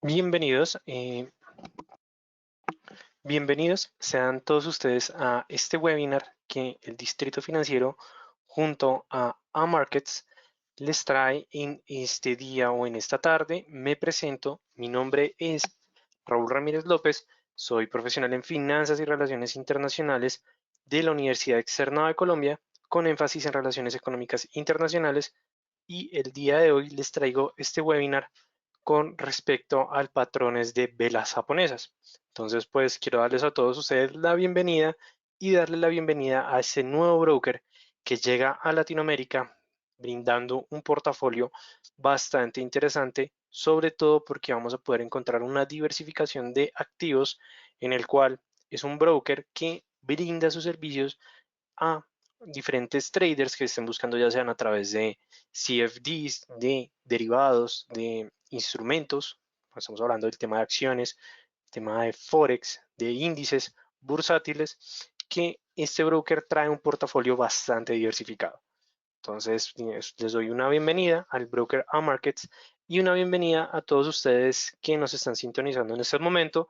Bienvenidos, bienvenidos sean todos ustedes a este webinar que el Distrito Financiero junto a Amarkets les trae en este día o en esta tarde. Me presento, mi nombre es Raúl Ramírez López, soy profesional en Finanzas y Relaciones Internacionales de la Universidad Externada de Colombia, con énfasis en Relaciones Económicas Internacionales, y el día de hoy les traigo este webinar con respecto al patrones de velas japonesas. Entonces, pues quiero darles a todos ustedes la bienvenida y darle la bienvenida a este nuevo broker que llega a Latinoamérica brindando un portafolio bastante interesante, sobre todo porque vamos a poder encontrar una diversificación de activos en el cual es un broker que brinda sus servicios a diferentes traders que estén buscando, ya sean a través de CFDs, de derivados, de instrumentos. Estamos hablando del tema de acciones, tema de Forex, de índices bursátiles, que este broker trae un portafolio bastante diversificado. Entonces, les doy una bienvenida al broker Amarkets y una bienvenida a todos ustedes que nos están sintonizando en este momento.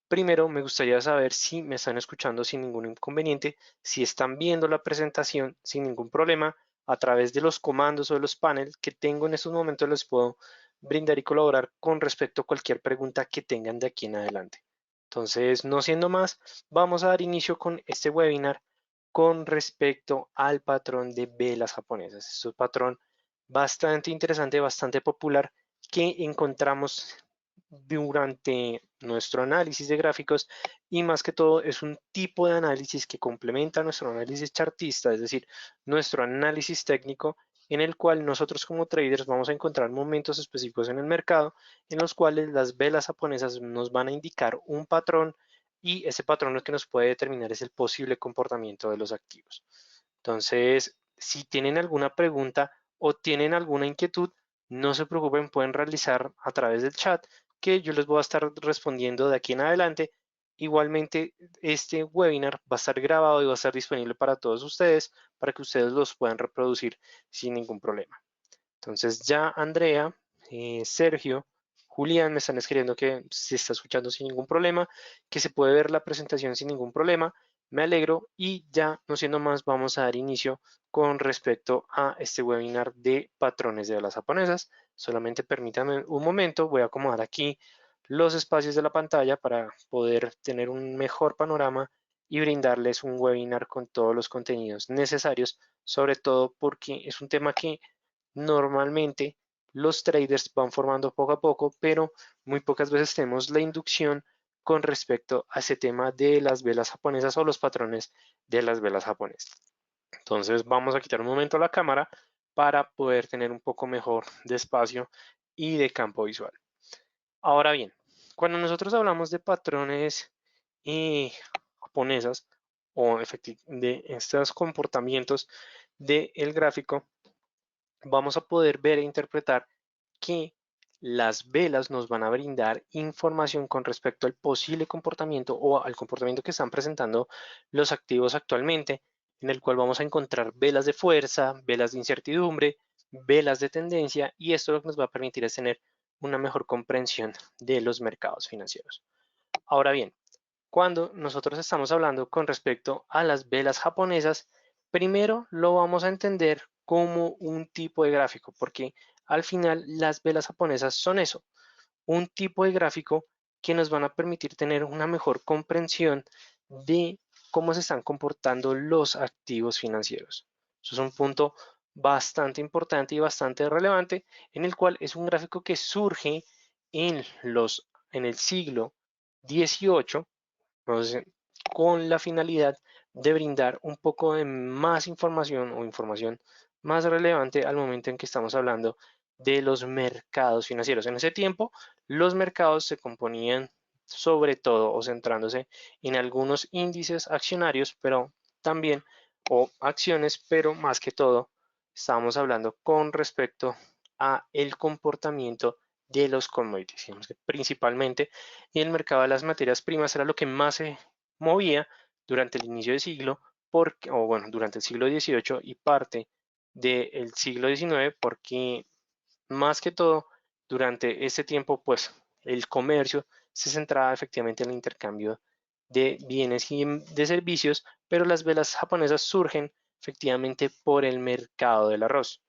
Primero, me gustaría saber si me están escuchando sin ningún inconveniente, si están viendo la presentación sin ningún problema. A través de los comandos o de los paneles que tengo en estos momentos les puedo brindar y colaborar con respecto a cualquier pregunta que tengan de aquí en adelante. Entonces, no siendo más, vamos a dar inicio con este webinar con respecto al patrón de velas japonesas. Es un patrón bastante interesante, bastante popular, que encontramos durante nuestro análisis de gráficos, y más que todo es un tipo de análisis que complementa nuestro análisis chartista, es decir, nuestro análisis técnico, en el cual nosotros como traders vamos a encontrar momentos específicos en el mercado en los cuales las velas japonesas nos van a indicar un patrón, y ese patrón lo que nos puede determinar es el posible comportamiento de los activos. Entonces, si tienen alguna pregunta o tienen alguna inquietud, no se preocupen, pueden realizar a través del chat, que yo les voy a estar respondiendo de aquí en adelante. Igualmente, este webinar va a estar grabado y va a estar disponible para todos ustedes, para que ustedes los puedan reproducir sin ningún problema. Entonces ya Andrea, Sergio, Julián me están escribiendo que se está escuchando sin ningún problema, que se puede ver la presentación sin ningún problema. Me alegro, y ya no siendo más, vamos a dar inicio con respecto a este webinar de patrones de velas japonesas. Solamente permítanme un momento, voy a acomodar aquí los espacios de la pantalla para poder tener un mejor panorama y brindarles un webinar con todos los contenidos necesarios, sobre todo porque es un tema que normalmente los traders van formando poco a poco, pero muy pocas veces tenemos la inducción con respecto a ese tema de las velas japonesas o los patrones de las velas japonesas. Entonces vamos a quitar un momento la cámara para poder tener un poco mejor de espacio y de campo visual. Ahora bien, cuando nosotros hablamos de patrones japonesas o de estos comportamientos del gráfico, vamos a poder ver e interpretar que las velas nos van a brindar información con respecto al posible comportamiento o al comportamiento que están presentando los activos actualmente, en el cual vamos a encontrar velas de fuerza, velas de incertidumbre, velas de tendencia, y esto lo que nos va a permitir es tener una mejor comprensión de los mercados financieros. Ahora bien, cuando nosotros estamos hablando con respecto a las velas japonesas, primero lo vamos a entender como un tipo de gráfico, porque al final las velas japonesas son eso, un tipo de gráfico que nos van a permitir tener una mejor comprensión de cómo se están comportando los activos financieros. Eso es un punto bastante importante y bastante relevante, en el cual es un gráfico que surge en el siglo XVIII, entonces, con la finalidad de brindar un poco de más información o información más relevante al momento en que estamos hablando de los mercados financieros. En ese tiempo, los mercados se componían sobre todo o centrándose en algunos índices accionarios, pero también, o acciones, pero más que todo, estábamos hablando con respecto a el comportamiento de los commodities. Digamos que principalmente el mercado de las materias primas era lo que más se movía durante el inicio del siglo, o bueno, durante el siglo XVIII y parte del siglo XIX, porque más que todo durante este tiempo, pues el comercio se centraba efectivamente en el intercambio de bienes y de servicios, pero las velas japonesas surgen efectivamente por el mercado del arroz.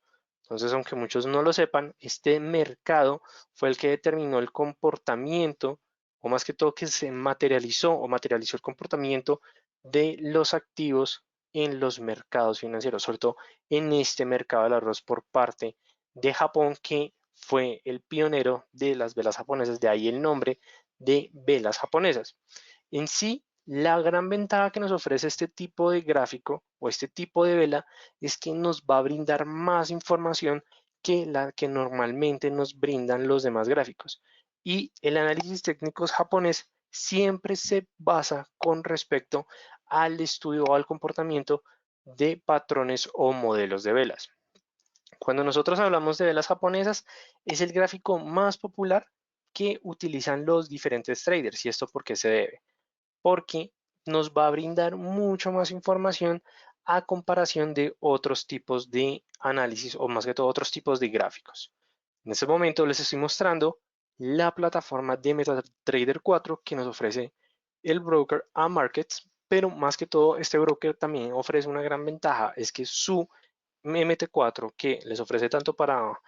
Entonces, aunque muchos no lo sepan, este mercado fue el que determinó el comportamiento, o más que todo que se materializó o materializó el comportamiento de los activos en los mercados financieros, sobre todo en este mercado del arroz por parte de Japón, que fue el pionero de las velas japonesas, de ahí el nombre de velas japonesas. En sí, la gran ventaja que nos ofrece este tipo de gráfico o este tipo de vela es que nos va a brindar más información que la que normalmente nos brindan los demás gráficos. Y el análisis técnico japonés siempre se basa con respecto al estudio o al comportamiento de patrones o modelos de velas. Cuando nosotros hablamos de velas japonesas, es el gráfico más popular que utilizan los diferentes traders. ¿Y esto por qué se debe? Porque nos va a brindar mucho más información a comparación de otros tipos de análisis o más que todo otros tipos de gráficos. En este momento les estoy mostrando la plataforma de MetaTrader 4 que nos ofrece el broker Amarkets, pero más que todo este broker también ofrece una gran ventaja, es que su MT4 que les ofrece tanto para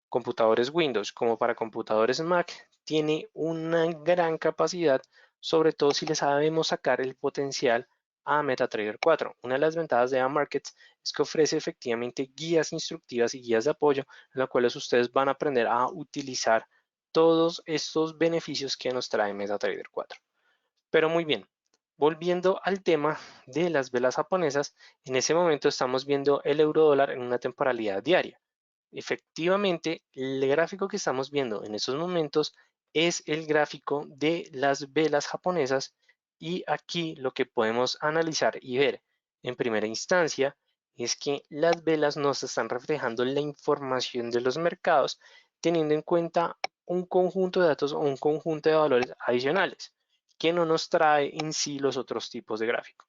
computadores Windows como para computadores Mac tiene una gran capacidad, sobre todo si le sabemos sacar el potencial a MetaTrader 4. Una de las ventajas de Amarkets es que ofrece efectivamente guías instructivas y guías de apoyo en las cuales ustedes van a aprender a utilizar todos estos beneficios que nos trae MetaTrader 4. Pero muy bien, volviendo al tema de las velas japonesas, en ese momento estamos viendo el euro dólar en una temporalidad diaria. Efectivamente, el gráfico que estamos viendo en estos momentos es el gráfico de las velas japonesas y aquí lo que podemos analizar y ver en primera instancia es que las velas nos están reflejando la información de los mercados teniendo en cuenta un conjunto de datos o un conjunto de valores adicionales que no nos trae en sí los otros tipos de gráfico.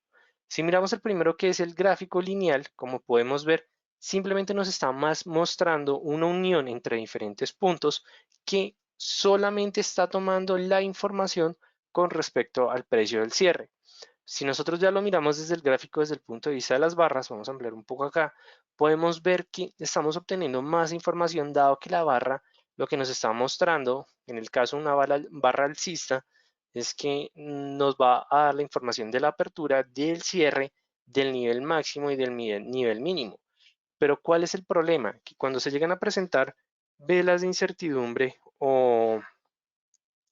Si miramos el primero que es el gráfico lineal, como podemos ver, simplemente nos está más mostrando una unión entre diferentes puntos que solamente está tomando la información con respecto al precio del cierre. Si nosotros ya lo miramos desde el gráfico, desde el punto de vista de las barras, vamos a ampliar un poco acá, podemos ver que estamos obteniendo más información dado que la barra lo que nos está mostrando, en el caso de una barra alcista, es que nos va a dar la información de la apertura, del cierre, del nivel máximo y del nivel mínimo. Pero ¿cuál es el problema? Que cuando se llegan a presentar velas de incertidumbre o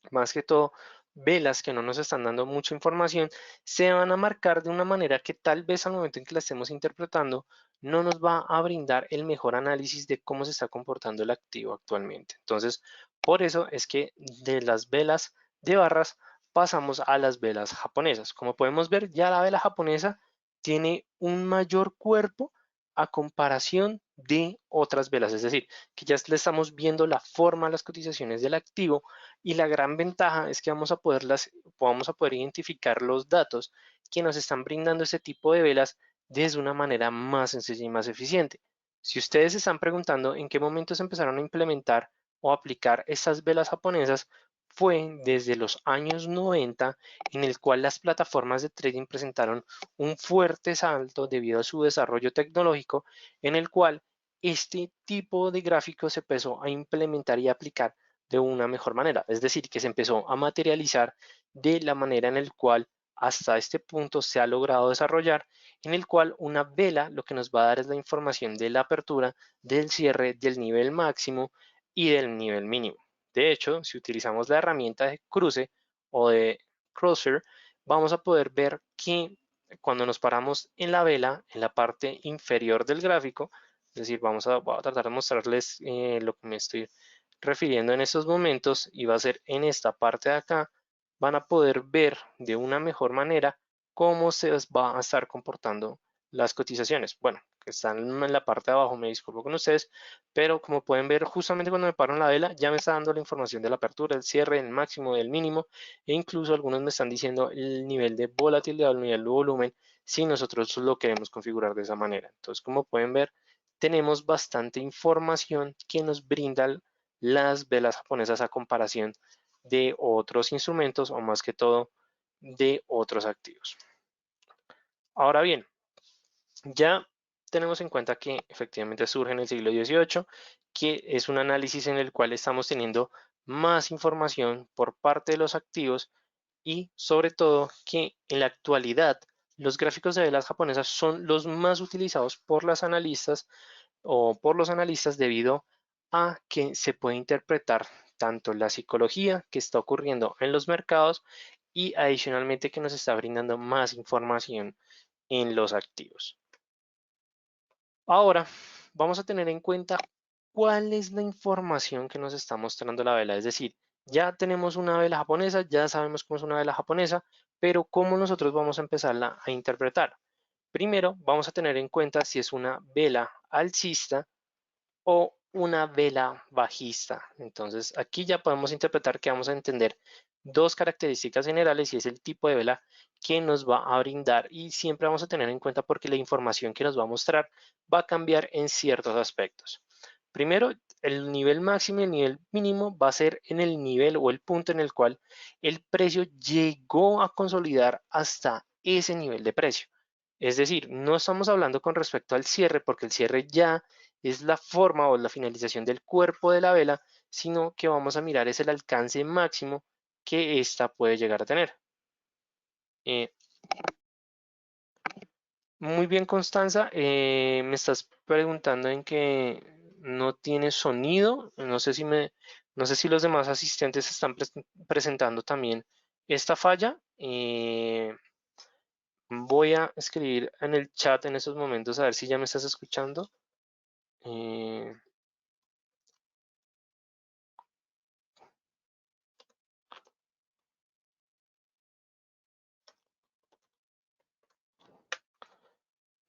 más que todo velas que no nos están dando mucha información, se van a marcar de una manera que tal vez al momento en que la estemos interpretando no nos va a brindar el mejor análisis de cómo se está comportando el activo actualmente. Entonces, por eso es que de las velas de barras pasamos a las velas japonesas. Como podemos ver, ya la vela japonesa tiene un mayor cuerpo a comparación de otras velas, es decir, que ya le estamos viendo la forma, las cotizaciones del activo y la gran ventaja es que vamos a poder identificar los datos que nos están brindando ese tipo de velas desde una manera más sencilla y más eficiente. Si ustedes se están preguntando en qué momento se empezaron a implementar o aplicar estas velas japonesas, fue desde los años 90 en el cual las plataformas de trading presentaron un fuerte salto debido a su desarrollo tecnológico en el cual este tipo de gráficos se empezó a implementar y aplicar de una mejor manera. Es decir, que se empezó a materializar de la manera en el cual hasta este punto se ha logrado desarrollar, en el cual una vela lo que nos va a dar es la información de la apertura, del cierre, del nivel máximo y del nivel mínimo. De hecho, si utilizamos la herramienta de cruce o de Crosshair, vamos a poder ver que cuando nos paramos en la vela, en la parte inferior del gráfico, es decir, voy a tratar de mostrarles lo que me estoy refiriendo en estos momentos y va a ser en esta parte de acá, van a poder ver de una mejor manera cómo se va a estar comportando las cotizaciones. Bueno, que están en la parte de abajo, me disculpo con ustedes, pero como pueden ver, justamente cuando me paro en la vela, ya me está dando la información de la apertura, el cierre, el máximo, el mínimo, e incluso algunos me están diciendo el nivel de volatilidad, el nivel de volumen, si nosotros lo queremos configurar de esa manera. Entonces, como pueden ver, tenemos bastante información que nos brinda las velas japonesas a comparación de otros instrumentos o más que todo de otros activos. Ahora bien, ya tenemos en cuenta que efectivamente surge en el siglo XVIII, que es un análisis en el cual estamos teniendo más información por parte de los activos y sobre todo que en la actualidad los gráficos de velas japonesas son los más utilizados por las analistas o por los analistas debido a que se puede interpretar tanto la psicología que está ocurriendo en los mercados y adicionalmente que nos está brindando más información en los activos. Ahora vamos a tener en cuenta cuál es la información que nos está mostrando la vela. Es decir, ya tenemos una vela japonesa, ya sabemos cómo es una vela japonesa, pero ¿cómo nosotros vamos a empezarla a interpretar? Primero vamos a tener en cuenta si es una vela alcista o una vela bajista. Entonces aquí ya podemos interpretar que vamos a entender dos características generales y es el tipo de vela que nos va a brindar y siempre vamos a tener en cuenta porque la información que nos va a mostrar va a cambiar en ciertos aspectos. Primero, el nivel máximo y el nivel mínimo va a ser en el nivel o el punto en el cual el precio llegó a consolidar hasta ese nivel de precio. Es decir, no estamos hablando con respecto al cierre porque el cierre ya es la forma o la finalización del cuerpo de la vela, sino que vamos a mirar es el alcance máximo que ésta puede llegar a tener. Eh, Muy bien, Constanza. Me estás preguntando en que no tiene sonido. No sé si los demás asistentes están presentando también esta falla. Voy a escribir en el chat en esos momentos a ver si ya me estás escuchando. Eh,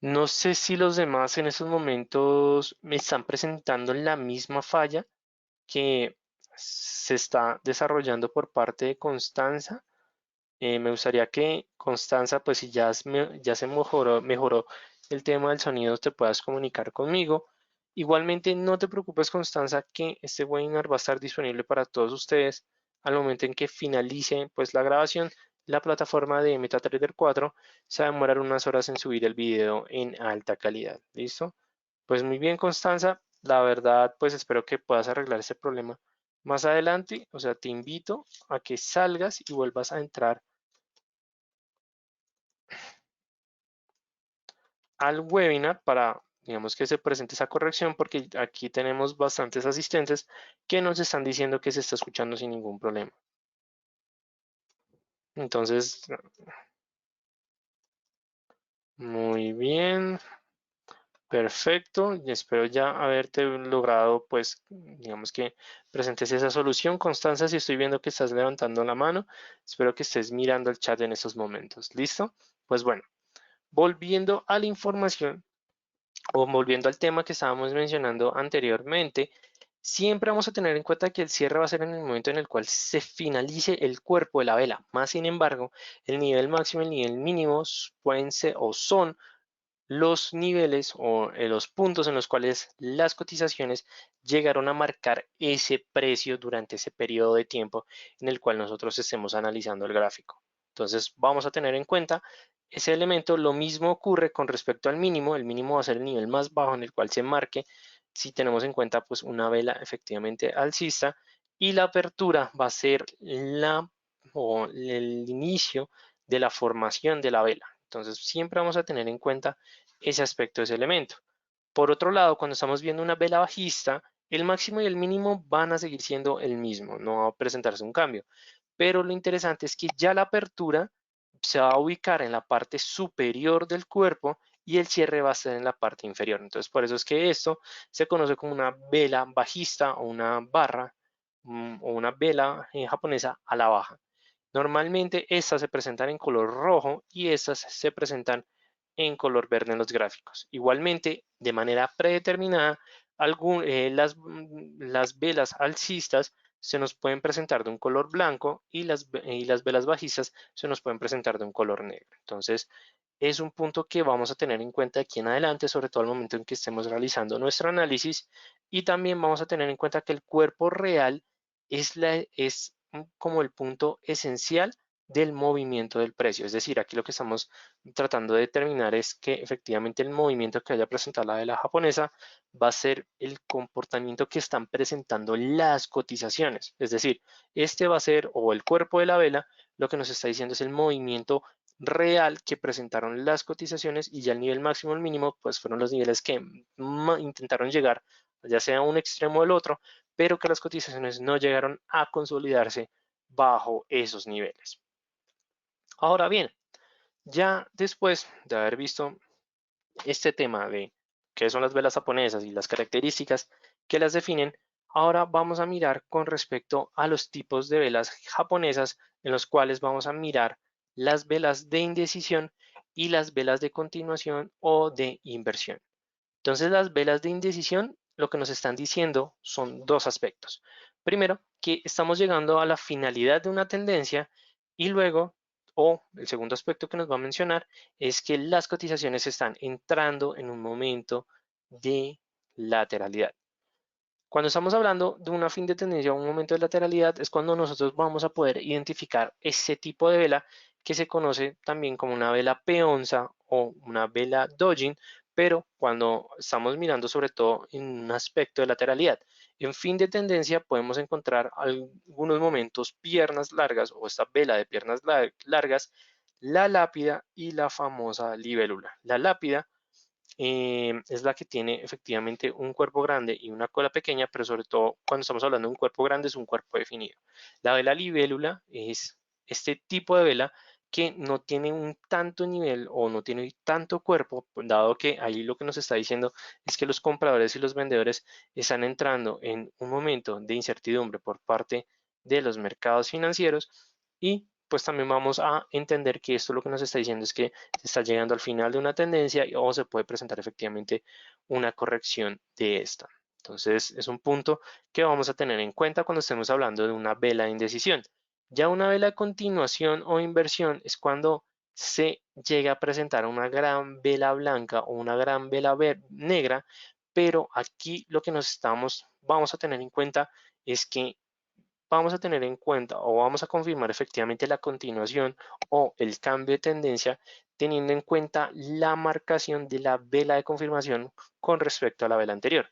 no sé si los demás en esos momentos me están presentando la misma falla que se está desarrollando por parte de Constanza. Me gustaría que Constanza, pues si ya se mejoró el tema del sonido, te puedas comunicar conmigo. Igualmente, no te preocupes, Constanza, que este webinar va a estar disponible para todos ustedes al momento en que finalice pues la grabación. La plataforma de MetaTrader 4 se va a demorar unas horas en subir el video en alta calidad. ¿Listo? Pues muy bien, Constanza. La verdad, pues espero que puedas arreglar ese problema más adelante. O sea, te invito a que salgas y vuelvas a entrar al webinar para, digamos, que se presente esa corrección, porque aquí tenemos bastantes asistentes que nos están diciendo que se está escuchando sin ningún problema. Entonces, muy bien, perfecto. Y espero ya haberte logrado, pues, digamos que presentes esa solución. Constanza, si estoy viendo que estás levantando la mano, espero que estés mirando el chat en estos momentos. ¿Listo? Pues bueno, volviendo a la información o volviendo al tema que estábamos mencionando anteriormente, siempre vamos a tener en cuenta que el cierre va a ser en el momento en el cual se finalice el cuerpo de la vela. Más sin embargo, el nivel máximo y el nivel mínimo pueden ser o son los niveles o los puntos en los cuales las cotizaciones llegaron a marcar ese precio durante ese periodo de tiempo en el cual nosotros estemos analizando el gráfico. Entonces vamos a tener en cuenta ese elemento. Lo mismo ocurre con respecto al mínimo. El mínimo va a ser el nivel más bajo en el cual se marque si tenemos en cuenta pues una vela efectivamente alcista, y la apertura va a ser el inicio de la formación de la vela. Entonces siempre vamos a tener en cuenta ese aspecto de ese elemento. Por otro lado, cuando estamos viendo una vela bajista, el máximo y el mínimo van a seguir siendo el mismo, no va a presentarse un cambio. Pero lo interesante es que ya la apertura se va a ubicar en la parte superior del cuerpo y el cierre va a estar en la parte inferior. Entonces, por eso es que esto se conoce como una vela bajista o una barra o una vela japonesa a la baja. Normalmente estas se presentan en color rojo y estas se presentan en color verde en los gráficos. Igualmente, de manera predeterminada, las velas alcistas se nos pueden presentar de un color blanco y las velas bajistas se nos pueden presentar de un color negro. Entonces, es un punto que vamos a tener en cuenta aquí en adelante, sobre todo al momento en que estemos realizando nuestro análisis, y también vamos a tener en cuenta que el cuerpo real es como el punto esencial del movimiento del precio. Es decir, aquí lo que estamos tratando de determinar es que efectivamente el movimiento que haya presentado la vela japonesa va a ser el comportamiento que están presentando las cotizaciones. Es decir, este va a ser, o el cuerpo de la vela, lo que nos está diciendo es el movimiento real que presentaron las cotizaciones, y ya el nivel máximo y el mínimo pues fueron los niveles que intentaron llegar, ya sea a un extremo o el otro, pero que las cotizaciones no llegaron a consolidarse bajo esos niveles. Ahora bien, ya después de haber visto este tema de qué son las velas japonesas y las características que las definen, ahora vamos a mirar con respecto a los tipos de velas japonesas, en los cuales vamos a mirar las velas de indecisión y las velas de continuación o de inversión. Entonces, las velas de indecisión lo que nos están diciendo son dos aspectos. Primero, que estamos llegando a la finalidad de una tendencia, y luego, o el segundo aspecto que nos va a mencionar, es que las cotizaciones están entrando en un momento de lateralidad. Cuando estamos hablando de una fin de tendencia o un momento de lateralidad, es cuando nosotros vamos a poder identificar ese tipo de vela, que se conoce también como una vela peonza o una vela dojin, pero cuando estamos mirando sobre todo en un aspecto de lateralidad. En fin de tendencia podemos encontrar algunos momentos piernas largas, o esta vela de piernas largas, la lápida y la famosa libélula. La lápida es la que tiene efectivamente un cuerpo grande y una cola pequeña, pero sobre todo cuando estamos hablando de un cuerpo grande es un cuerpo definido. La vela libélula es este tipo de vela que no tiene un tanto nivel o no tiene tanto cuerpo, dado que ahí lo que nos está diciendo es que los compradores y los vendedores están entrando en un momento de incertidumbre por parte de los mercados financieros, y pues también vamos a entender que esto lo que nos está diciendo es que se está llegando al final de una tendencia o se puede presentar efectivamente una corrección de esta. Entonces es un punto que vamos a tener en cuenta cuando estemos hablando de una vela de indecisión. Ya una vela de continuación o inversión es cuando se llega a presentar una gran vela blanca o una gran vela negra, pero aquí lo que vamos a tener en cuenta es que vamos a tener en cuenta o vamos a confirmar efectivamente la continuación o el cambio de tendencia, teniendo en cuenta la marcación de la vela de confirmación con respecto a la vela anterior.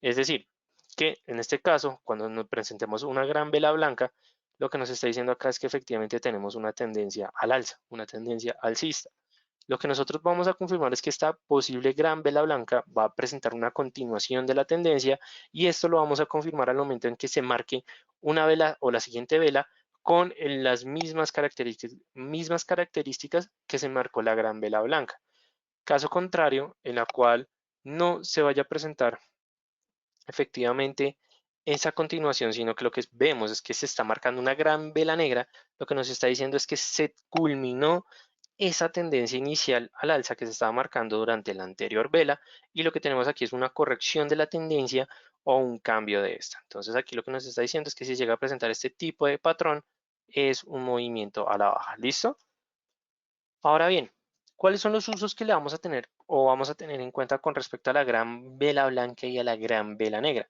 Es decir, que en este caso, cuando nos presentemos una gran vela blanca, lo que nos está diciendo acá es que efectivamente tenemos una tendencia al alza, una tendencia alcista. Lo que nosotros vamos a confirmar es que esta posible gran vela blanca va a presentar una continuación de la tendencia, y esto lo vamos a confirmar al momento en que se marque una vela o la siguiente vela con las mismas características que se marcó la gran vela blanca. Caso contrario, en la cual no se vaya a presentar efectivamente esa continuación, sino que lo que vemos es que se está marcando una gran vela negra, lo que nos está diciendo es que se culminó esa tendencia inicial al alza que se estaba marcando durante la anterior vela, y lo que tenemos aquí es una corrección de la tendencia o un cambio de esta. Entonces aquí lo que nos está diciendo es que si llega a presentar este tipo de patrón es un movimiento a la baja. ¿Listo? Ahora bien, ¿cuáles son los usos que le vamos a tener o vamos a tener en cuenta con respecto a la gran vela blanca y a la gran vela negra?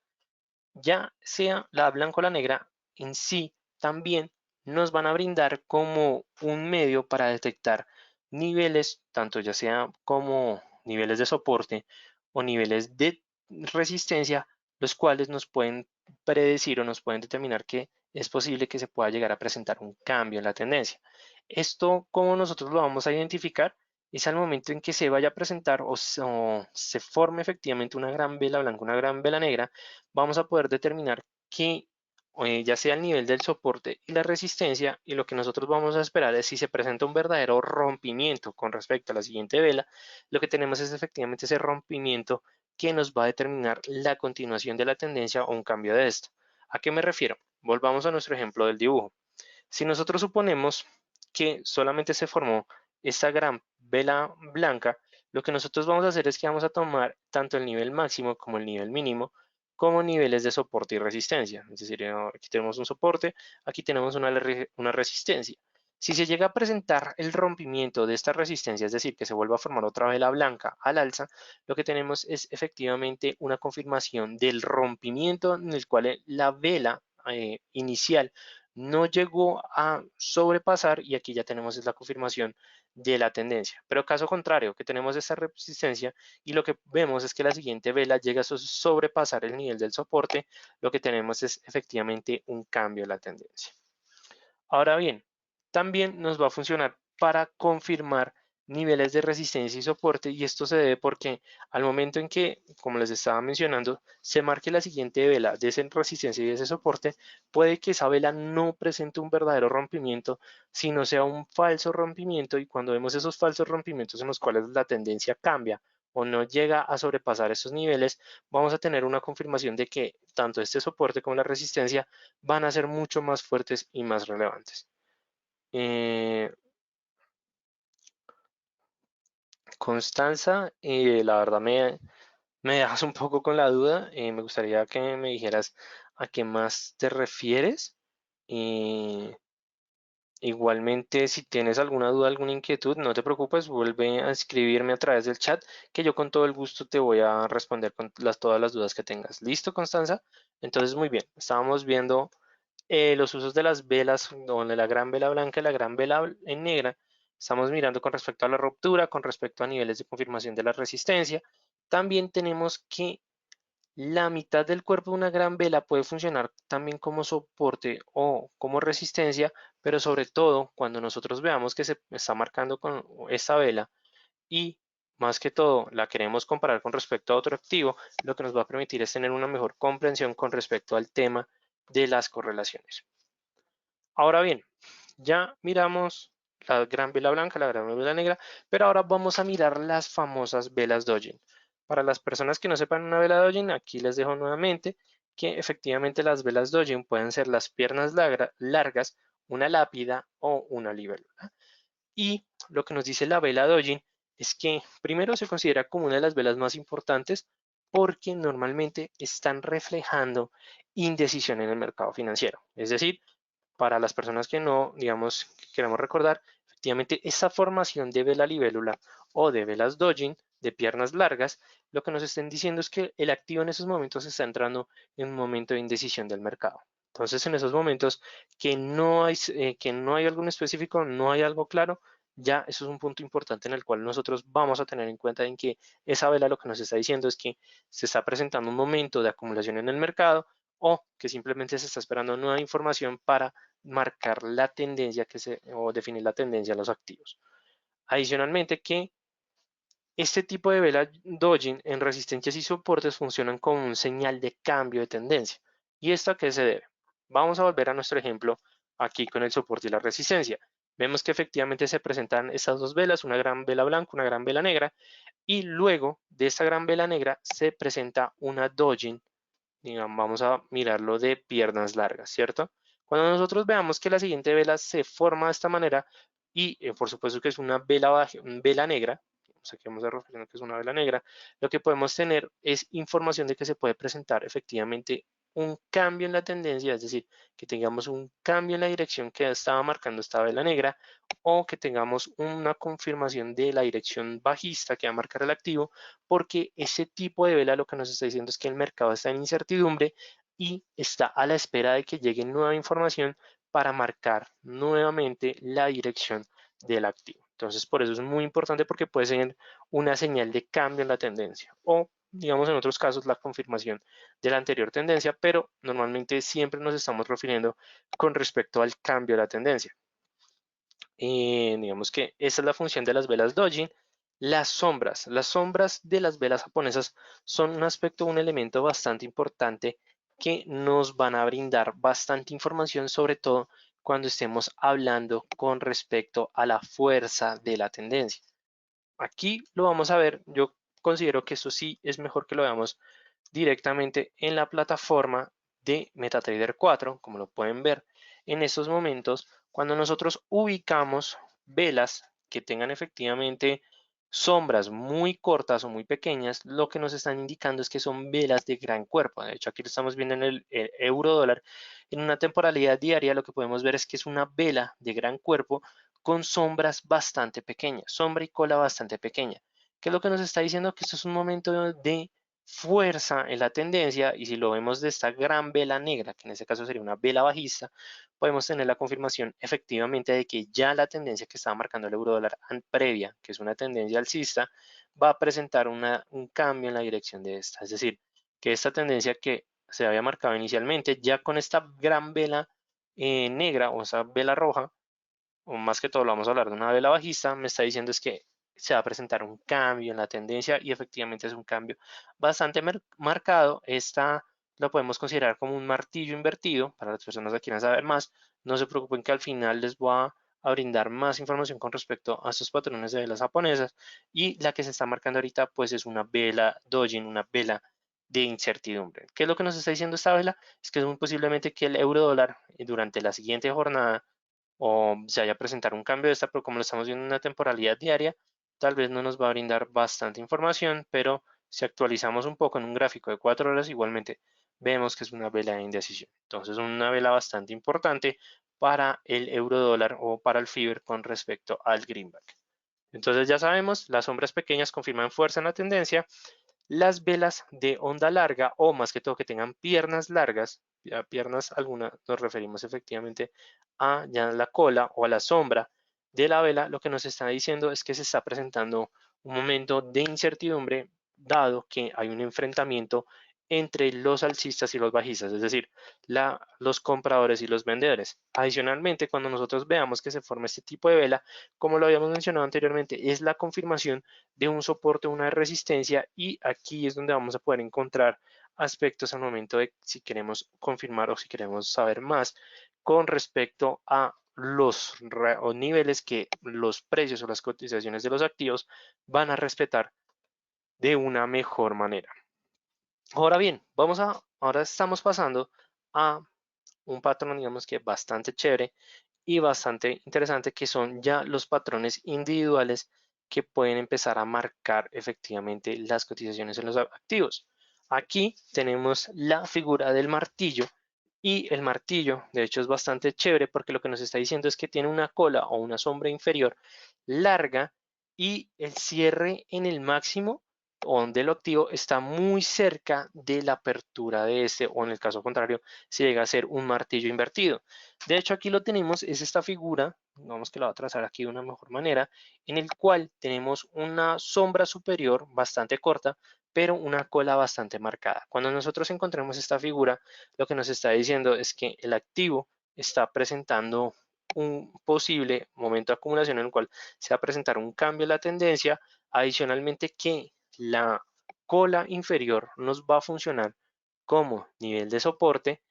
Ya sea la blanca o la negra, en sí también nos van a brindar como un medio para detectar niveles, tanto ya sea como niveles de soporte o niveles de resistencia, los cuales nos pueden predecir o nos pueden determinar que es posible que se pueda llegar a presentar un cambio en la tendencia. Esto, ¿cómo nosotros lo vamos a identificar? Es al momento en que se vaya a presentar o se forme efectivamente una gran vela blanca, una gran vela negra, vamos a poder determinar que ya sea el nivel del soporte y la resistencia, y lo que nosotros vamos a esperar es si se presenta un verdadero rompimiento con respecto a la siguiente vela, lo que tenemos es efectivamente ese rompimiento que nos va a determinar la continuación de la tendencia o un cambio de esta. ¿A qué me refiero? Volvamos a nuestro ejemplo del dibujo. Si nosotros suponemos que solamente se formó esta gran vela blanca, lo que nosotros vamos a hacer es que vamos a tomar tanto el nivel máximo como el nivel mínimo como niveles de soporte y resistencia. Es decir, aquí tenemos un soporte, aquí tenemos una resistencia. Si se llega a presentar el rompimiento de esta resistencia, es decir, que se vuelva a formar otra vela blanca al alza, lo que tenemos es efectivamente una confirmación del rompimiento en el cual la vela inicial no llegó a sobrepasar y aquí ya tenemos es la confirmación de la tendencia. Pero caso contrario, que tenemos esta resistencia y lo que vemos es que la siguiente vela llega a sobrepasar el nivel del soporte, lo que tenemos es efectivamente un cambio en la tendencia. Ahora bien, también nos va a funcionar para confirmar niveles de resistencia y soporte y esto se debe porque al momento en que, como les estaba mencionando, se marque la siguiente vela de esa resistencia y de ese soporte, puede que esa vela no presente un verdadero rompimiento, sino sea un falso rompimiento y cuando vemos esos falsos rompimientos en los cuales la tendencia cambia o no llega a sobrepasar esos niveles, vamos a tener una confirmación de que tanto este soporte como la resistencia van a ser mucho más fuertes y más relevantes. Eh, Constanza, la verdad me dejas un poco con la duda. Me gustaría que me dijeras a qué más te refieres. Eh, Igualmente, si tienes alguna duda, alguna inquietud, no te preocupes, vuelve a escribirme a través del chat, que yo con todo el gusto te voy a responder con todas las dudas que tengas. ¿Listo, Constanza? Entonces, muy bien, estábamos viendo los usos de las velas, donde la gran vela blanca y la gran vela en negra, estamos mirando con respecto a la ruptura, con respecto a niveles de confirmación de la resistencia. También tenemos que la mitad del cuerpo de una gran vela puede funcionar también como soporte o como resistencia, pero sobre todo cuando nosotros veamos que se está marcando con esta vela y más que todo la queremos comparar con respecto a otro activo, lo que nos va a permitir es tener una mejor comprensión con respecto al tema de las correlaciones. Ahora bien, ya miramos la gran vela blanca, la gran vela negra, pero ahora vamos a mirar las famosas velas Dojin. Para las personas que no sepan una vela Dojin, aquí les dejo nuevamente que efectivamente las velas Dojin pueden ser las piernas largas, una lápida o una libélula. Y lo que nos dice la vela Dojin es que primero se considera como una de las velas más importantes porque normalmente están reflejando indecisión en el mercado financiero. Es decir, para las personas que no, digamos, que queremos recordar, efectivamente esa formación de vela libélula o de velas Dojin, de piernas largas, lo que nos estén diciendo es que el activo en esos momentos está entrando en un momento de indecisión del mercado. Entonces, en esos momentos que no hay algo específico, no hay algo claro, ya eso es un punto importante en el cual nosotros vamos a tener en cuenta en que esa vela lo que nos está diciendo es que se está presentando un momento de acumulación en el mercado o que simplemente se está esperando nueva información para marcar la tendencia o definir la tendencia a los activos. Adicionalmente que este tipo de vela Dojin en resistencias y soportes funcionan como un señal de cambio de tendencia. ¿Y esto a qué se debe? Vamos a volver a nuestro ejemplo aquí con el soporte y la resistencia. Vemos que efectivamente se presentan estas dos velas, una gran vela blanca, una gran vela negra, y luego de esta gran vela negra se presenta una Dojin, digamos, vamos a mirarlo de piernas largas, ¿cierto? Cuando nosotros veamos que la siguiente vela se forma de esta manera y por supuesto que es una vela negra, o sea que vamos a referir que es una vela negra, lo que podemos tener es información de que se puede presentar efectivamente un cambio en la tendencia, es decir, que tengamos un cambio en la dirección que estaba marcando esta vela negra o que tengamos una confirmación de la dirección bajista que va a marcar el activo, porque ese tipo de vela lo que nos está diciendo es que el mercado está en incertidumbre y está a la espera de que llegue nueva información para marcar nuevamente la dirección del activo. Entonces, por eso es muy importante porque puede ser una señal de cambio en la tendencia o, digamos, en otros casos, la confirmación de la anterior tendencia, pero normalmente siempre nos estamos refiriendo con respecto al cambio de la tendencia. Digamos que esa es la función de las velas Dojin. Las sombras de las velas japonesas son un aspecto, un elemento bastante importante que nos van a brindar bastante información, sobre todo cuando estemos hablando con respecto a la fuerza de la tendencia. Aquí lo vamos a ver, yo considero que eso sí es mejor que lo veamos directamente en la plataforma de MetaTrader 4, como lo pueden ver en estos momentos, cuando nosotros ubicamos velas que tengan efectivamente sombras muy cortas o muy pequeñas, lo que nos están indicando es que son velas de gran cuerpo. De hecho, aquí lo estamos viendo en el euro dólar. En una temporalidad diaria, lo que podemos ver es que es una vela de gran cuerpo con sombras bastante pequeñas, sombra y cola bastante pequeña. ¿Qué es lo que nos está diciendo? Que esto es un momento de fuerza en la tendencia, y si lo vemos de esta gran vela negra, que en este caso sería una vela bajista, podemos tener la confirmación efectivamente de que ya la tendencia que estaba marcando el euro dólar previa, que es una tendencia alcista, va a presentar un cambio en la dirección de esta. Es decir, que esta tendencia que se había marcado inicialmente, ya con esta gran vela negra o esa vela roja, o más que todo lo vamos a hablar de una vela bajista, me está diciendo es que se va a presentar un cambio en la tendencia y efectivamente es un cambio bastante marcado. Esta lo podemos considerar como un martillo invertido para las personas que quieran saber más. No se preocupen que al final les voy a brindar más información con respecto a estos patrones de velas japonesas, y la que se está marcando ahorita pues es una vela dojin, una vela de incertidumbre. ¿Qué es lo que nos está diciendo esta vela? Es que es muy posiblemente que el euro dólar durante la siguiente jornada o se vaya a presentar un cambio de esta, pero como lo estamos viendo en una temporalidad diaria, tal vez no nos va a brindar bastante información, pero si actualizamos un poco en un gráfico de 4 horas, igualmente vemos que es una vela de indecisión. Entonces, una vela bastante importante para el euro dólar o para el FIBER con respecto al greenback. Entonces, ya sabemos, las sombras pequeñas confirman fuerza en la tendencia. Las velas de onda larga, o más que todo que tengan piernas largas, ya piernas algunas nos referimos efectivamente a ya la cola o a la sombra de la vela, lo que nos está diciendo es que se está presentando un momento de incertidumbre, dado que hay un enfrentamiento entre los alcistas y los bajistas, es decir, los compradores y los vendedores. Adicionalmente, cuando nosotros veamos que se forma este tipo de vela, como lo habíamos mencionado anteriormente, es la confirmación de un soporte, una resistencia, y aquí es donde vamos a poder encontrar aspectos al momento de si queremos confirmar o si queremos saber más con respecto a los o niveles que los precios o las cotizaciones de los activos van a respetar de una mejor manera. Ahora bien, ahora estamos pasando a un patrón, digamos que bastante chévere y bastante interesante, que son ya los patrones individuales que pueden empezar a marcar efectivamente las cotizaciones en los activos. Aquí tenemos la figura del martillo, y el martillo de hecho es bastante chévere porque lo que nos está diciendo es que tiene una cola o una sombra inferior larga, y el cierre en el máximo o del activo está muy cerca de la apertura de este, o en el caso contrario si llega a ser un martillo invertido. De hecho aquí lo tenemos, es esta figura, vamos que la voy a trazar aquí de una mejor manera, en el cual tenemos una sombra superior bastante corta pero una cola bastante marcada. Cuando nosotros encontramos esta figura, lo que nos está diciendo es que el activo está presentando un posible momento de acumulación en el cual se va a presentar un cambio en la tendencia. Adicionalmente, que la cola inferior nos va a funcionar como nivel de soporte,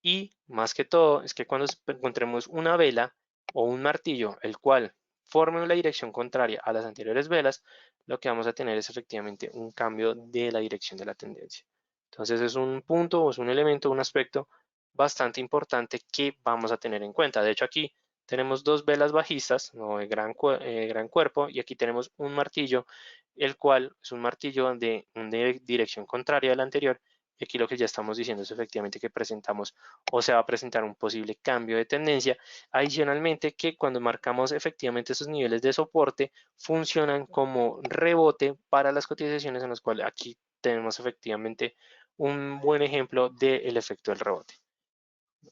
y más que todo es que cuando encontremos una vela o un martillo el cual forme la dirección contraria a las anteriores velas, lo que vamos a tener es efectivamente un cambio de la dirección de la tendencia. Entonces es un punto o es un elemento, un aspecto bastante importante que vamos a tener en cuenta. De hecho aquí tenemos dos velas bajistas, no de gran cuerpo, y aquí tenemos un martillo, el cual es un martillo de una dirección contraria a la anterior. Y aquí lo que ya estamos diciendo es efectivamente que presentamos o se va a presentar un posible cambio de tendencia. Adicionalmente, que cuando marcamos efectivamente esos niveles de soporte, funcionan como rebote para las cotizaciones, en las cuales aquí tenemos efectivamente un buen ejemplo del efecto del rebote.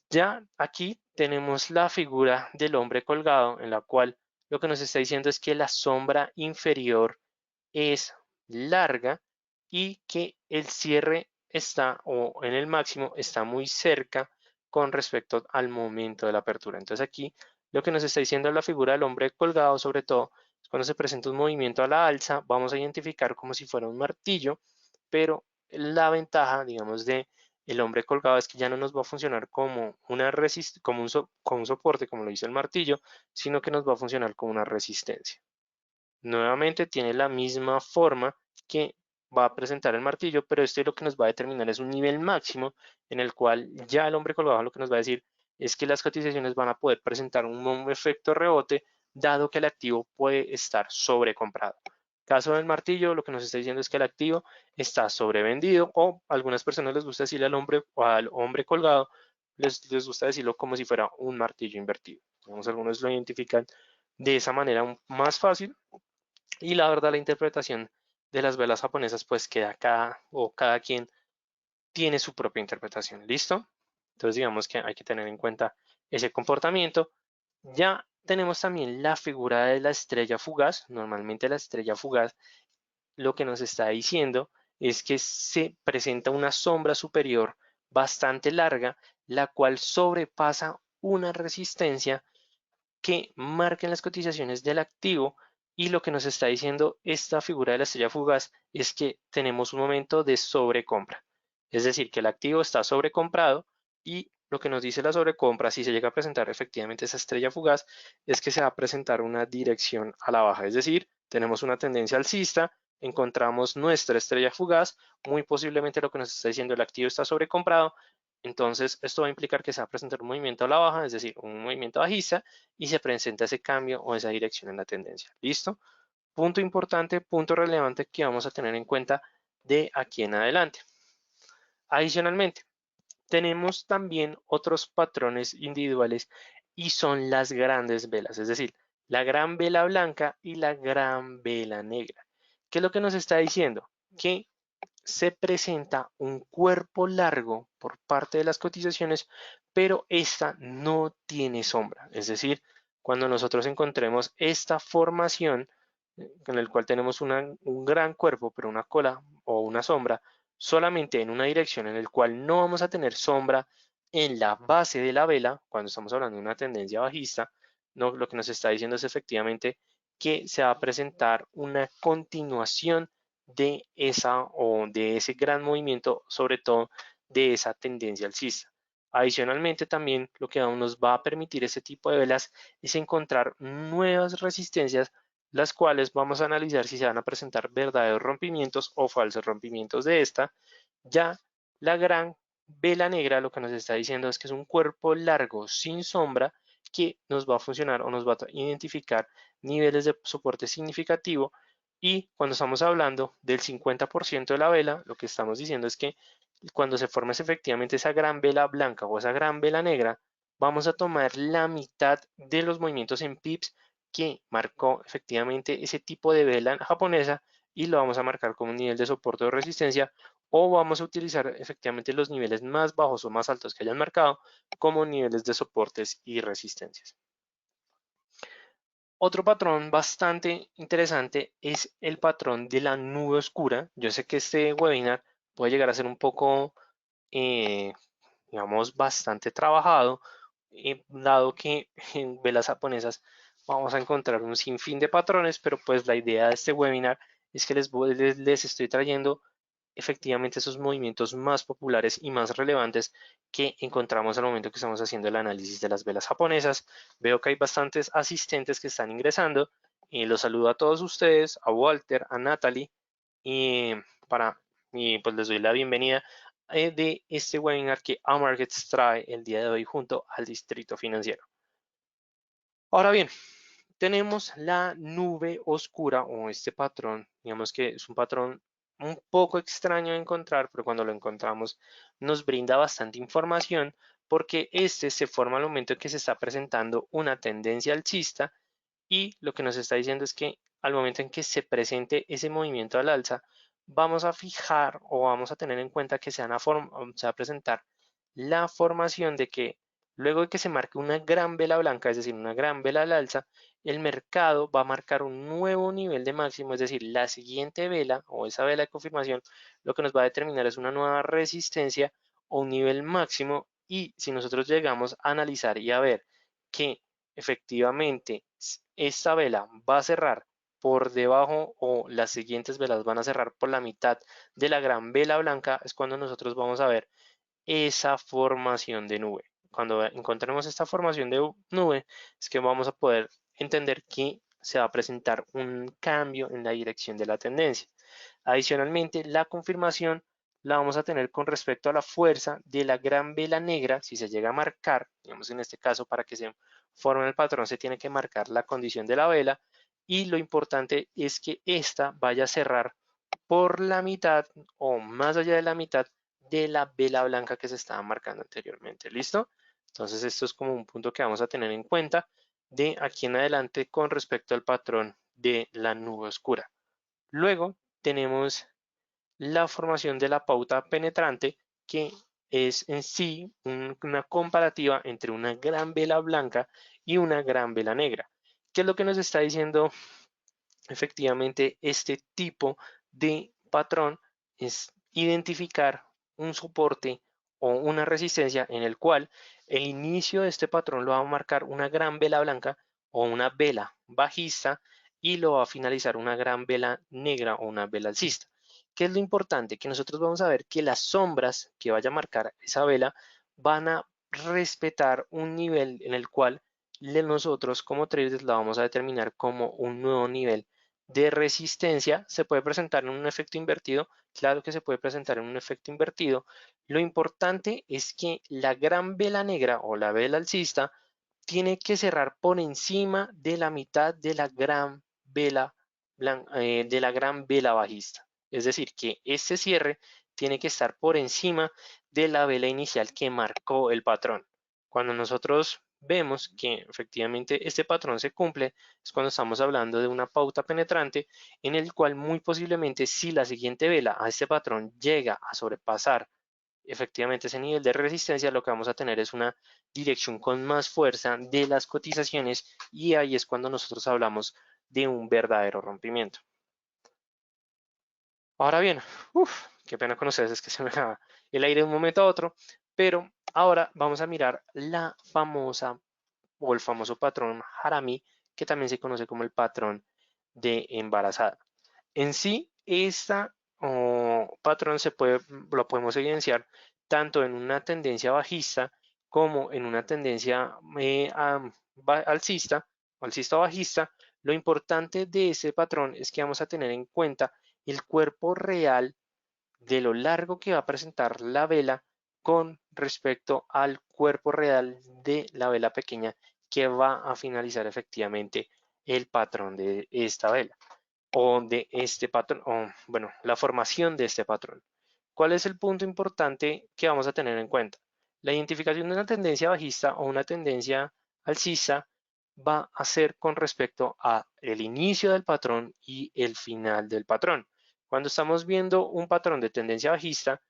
Ya aquí tenemos la figura del hombre colgado, en la cual lo que nos está diciendo es que la sombra inferior es larga y que el cierre está, o en el máximo, está muy cerca con respecto al momento de la apertura. Entonces aquí lo que nos está diciendo la figura del hombre colgado, sobre todo, es cuando se presenta un movimiento a la alza, vamos a identificar como si fuera un martillo, pero la ventaja, digamos, de el hombre colgado es que ya no nos va a funcionar como como un soporte, como lo dice el martillo, sino que nos va a funcionar como una resistencia. Nuevamente tiene la misma forma que va a presentar el martillo, pero este lo que nos va a determinar es un nivel máximo en el cual ya el hombre colgado lo que nos va a decir es que las cotizaciones van a poder presentar un efecto rebote, dado que el activo puede estar sobrecomprado. Caso del martillo, lo que nos está diciendo es que el activo está sobrevendido, o a algunas personas les gusta decirle al hombre o al hombre colgado, les gusta decirlo como si fuera un martillo invertido. Algunos lo identifican de esa manera más fácil, y la verdad la interpretación de las velas japonesas pues queda cada quien tiene su propia interpretación. ¿Listo? Entonces digamos que hay que tener en cuenta ese comportamiento. Ya tenemos también la figura de la estrella fugaz. Normalmente la estrella fugaz lo que nos está diciendo es que se presenta una sombra superior bastante larga, la cual sobrepasa una resistencia que marquen las cotizaciones del activo, y lo que nos está diciendo esta figura de la estrella fugaz es que tenemos un momento de sobrecompra. Es decir, que el activo está sobrecomprado, y lo que nos dice la sobrecompra, si se llega a presentar efectivamente esa estrella fugaz, es que se va a presentar una dirección a la baja. Es decir, tenemos una tendencia alcista, encontramos nuestra estrella fugaz, muy posiblemente lo que nos está diciendo el activo está sobrecomprado, entonces esto va a implicar que se va a presentar un movimiento a la baja, es decir, un movimiento bajista, y se presenta ese cambio o esa dirección en la tendencia. ¿Listo? Punto importante, punto relevante que vamos a tener en cuenta de aquí en adelante. Adicionalmente, tenemos también otros patrones individuales y son las grandes velas, es decir, la gran vela blanca y la gran vela negra. ¿Qué es lo que nos está diciendo? Que se presenta un cuerpo largo por parte de las cotizaciones, pero esta no tiene sombra. Es decir, cuando nosotros encontremos esta formación en el cual tenemos un gran cuerpo, pero una cola o una sombra, solamente en una dirección en el cual no vamos a tener sombra en la base de la vela, cuando estamos hablando de una tendencia bajista, no, lo que nos está diciendo es efectivamente que se va a presentar una continuación de esa o de ese gran movimiento, sobre todo de esa tendencia alcista. Adicionalmente, también lo que nos va a permitir ese tipo de velas es encontrar nuevas resistencias, las cuales vamos a analizar si se van a presentar verdaderos rompimientos o falsos rompimientos de esta. Ya la gran vela negra lo que nos está diciendo es que es un cuerpo largo sin sombra que nos va a funcionar o nos va a identificar niveles de soporte significativo, y cuando estamos hablando del 50% de la vela, lo que estamos diciendo es que cuando se forma efectivamente esa gran vela blanca o esa gran vela negra, vamos a tomar la mitad de los movimientos en pips que marcó efectivamente ese tipo de vela japonesa, y lo vamos a marcar como un nivel de soporte o resistencia, o vamos a utilizar efectivamente los niveles más bajos o más altos que hayan marcado como niveles de soportes y resistencias. Otro patrón bastante interesante es el patrón de la nube oscura. Yo sé que este webinar puede llegar a ser un poco, eh, digamos, bastante trabajado, dado que en velas japonesas vamos a encontrar un sinfín de patrones, pero pues la idea de este webinar es que les estoy trayendo efectivamente esos movimientos más populares y más relevantes que encontramos al momento que estamos haciendo el análisis de las velas japonesas. Veo que hay bastantes asistentes que están ingresando, y los saludo a todos ustedes, a Walter, a Natalie, y, y pues les doy la bienvenida de este webinar que Amarkets trae el día de hoy junto al Distrito Financiero. Ahora bien, tenemos la nube oscura o este patrón, digamos que es un patrón un poco extraño de encontrar, pero cuando lo encontramos nos brinda bastante información, porque este se forma al momento en que se está presentando una tendencia alcista, y lo que nos está diciendo es que al momento en que se presente ese movimiento al alza, vamos a fijar o vamos a tener en cuenta que se va a presentar la formación de que luego de que se marque una gran vela blanca, es decir, una gran vela al alza, el mercado va a marcar un nuevo nivel de máximo, es decir, la siguiente vela o esa vela de confirmación lo que nos va a determinar es una nueva resistencia o un nivel máximo, y si nosotros llegamos a analizar y a ver que efectivamente esta vela va a cerrar por debajo o las siguientes velas van a cerrar por la mitad de la gran vela blanca, es cuando nosotros vamos a ver esa formación de nube. Cuando encontremos esta formación de nube, es que vamos a poder entender que se va a presentar un cambio en la dirección de la tendencia. Adicionalmente, la confirmación la vamos a tener con respecto a la fuerza de la gran vela negra. Si se llega a marcar, digamos en este caso, para que se forme el patrón se tiene que marcar la condición de la vela, y lo importante es que esta vaya a cerrar por la mitad o más allá de la mitad de la vela blanca que se estaba marcando anteriormente. ¿Listo? Entonces esto es como un punto que vamos a tener en cuenta de aquí en adelante con respecto al patrón de la nube oscura. Luego tenemos la formación de la pauta penetrante, que es en sí una comparativa entre una gran vela blanca y una gran vela negra. ¿Qué es lo que nos está diciendo efectivamente este tipo de patrón? Es identificar un soporte o una resistencia en el cual el inicio de este patrón lo va a marcar una gran vela blanca o una vela bajista, y lo va a finalizar una gran vela negra o una vela alcista. ¿Qué es lo importante? Que nosotros vamos a ver que las sombras que vaya a marcar esa vela van a respetar un nivel en el cual nosotros como traders la vamos a determinar como un nuevo nivel de resistencia. ¿Se puede presentar en un efecto invertido? Claro que se puede presentar en un efecto invertido. Lo importante es que la gran vela negra o la vela alcista tiene que cerrar por encima de la mitad de la gran vela de la gran vela bajista. Es decir, que este cierre tiene que estar por encima de la vela inicial que marcó el patrón. Cuando nosotros vemos que efectivamente este patrón se cumple, es cuando estamos hablando de una pauta penetrante, en el cual muy posiblemente, si la siguiente vela a este patrón llega a sobrepasar efectivamente ese nivel de resistencia, lo que vamos a tener es una dirección con más fuerza de las cotizaciones, y ahí es cuando nosotros hablamos de un verdadero rompimiento. Ahora bien, qué pena con ustedes, es que se me va el aire de un momento a otro, pero ahora vamos a mirar la famosa o el famoso patrón Harami, que también se conoce como el patrón de embarazada. En sí, esta patrón lo podemos evidenciar tanto en una tendencia bajista como en una tendencia alcista, alcista o bajista. Lo importante de este patrón es que vamos a tener en cuenta el cuerpo real de lo largo que va a presentar la vela con respecto al cuerpo real de la vela pequeña que va a finalizar efectivamente el patrón de esta vela o de este patrón, o bueno, la formación de este patrón. ¿Cuál es el punto importante que vamos a tener en cuenta? La identificación de una tendencia bajista o una tendencia alcista va a ser con respecto a el inicio del patrón y el final del patrón. Cuando estamos viendo un patrón de tendencia bajista,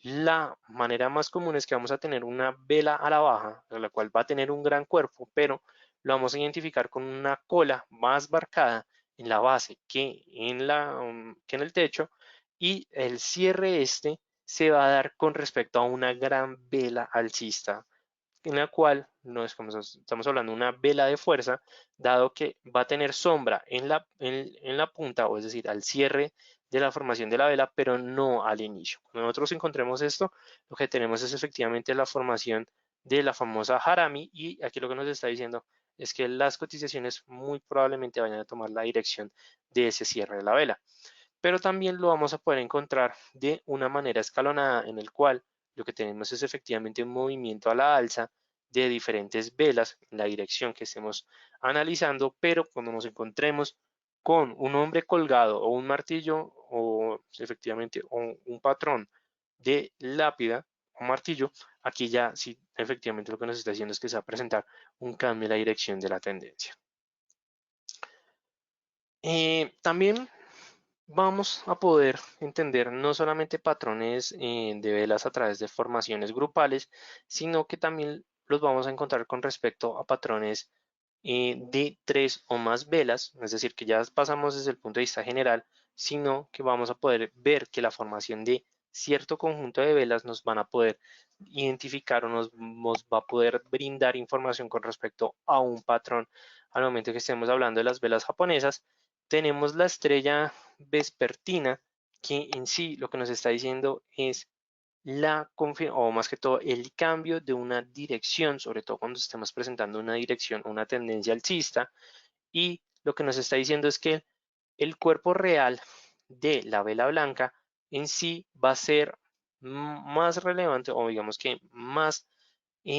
la manera más común es que vamos a tener una vela a la baja, la cual va a tener un gran cuerpo, pero lo vamos a identificar con una cola más marcada en la base que en el techo, y el cierre este se va a dar con respecto a una gran vela alcista, en la cual no es como estamos hablando de una vela de fuerza, dado que va a tener sombra en la punta, o es decir, al cierre de la formación de la vela, pero no al inicio. Cuando nosotros encontremos esto, lo que tenemos es efectivamente la formación de la famosa Harami, y aquí lo que nos está diciendo es que las cotizaciones muy probablemente vayan a tomar la dirección de ese cierre de la vela. Pero también lo vamos a poder encontrar de una manera escalonada, en el cual lo que tenemos es efectivamente un movimiento a la alza de diferentes velas en la dirección que estemos analizando, pero cuando nos encontremos con un hombre colgado o un martillo o efectivamente un patrón de lápida o martillo, aquí ya sí efectivamente lo que nos está diciendo es que se va a presentar un cambio en la dirección de la tendencia. También vamos a poder entender no solamente patrones de velas a través de formaciones grupales, sino que también los vamos a encontrar con respecto a patrones de 3 o más velas, es decir, que ya pasamos desde el punto de vista general, sino que vamos a poder ver que la formación de cierto conjunto de velas nos van a poder identificar o nos va a poder brindar información con respecto a un patrón. Al momento que estemos hablando de las velas japonesas, tenemos la estrella vespertina, que en sí lo que nos está diciendo es o más que todo el cambio de una dirección, sobre todo cuando estemos presentando una dirección o una tendencia alcista, y lo que nos está diciendo es que el cuerpo real de la vela blanca en sí va a ser más relevante, o digamos que más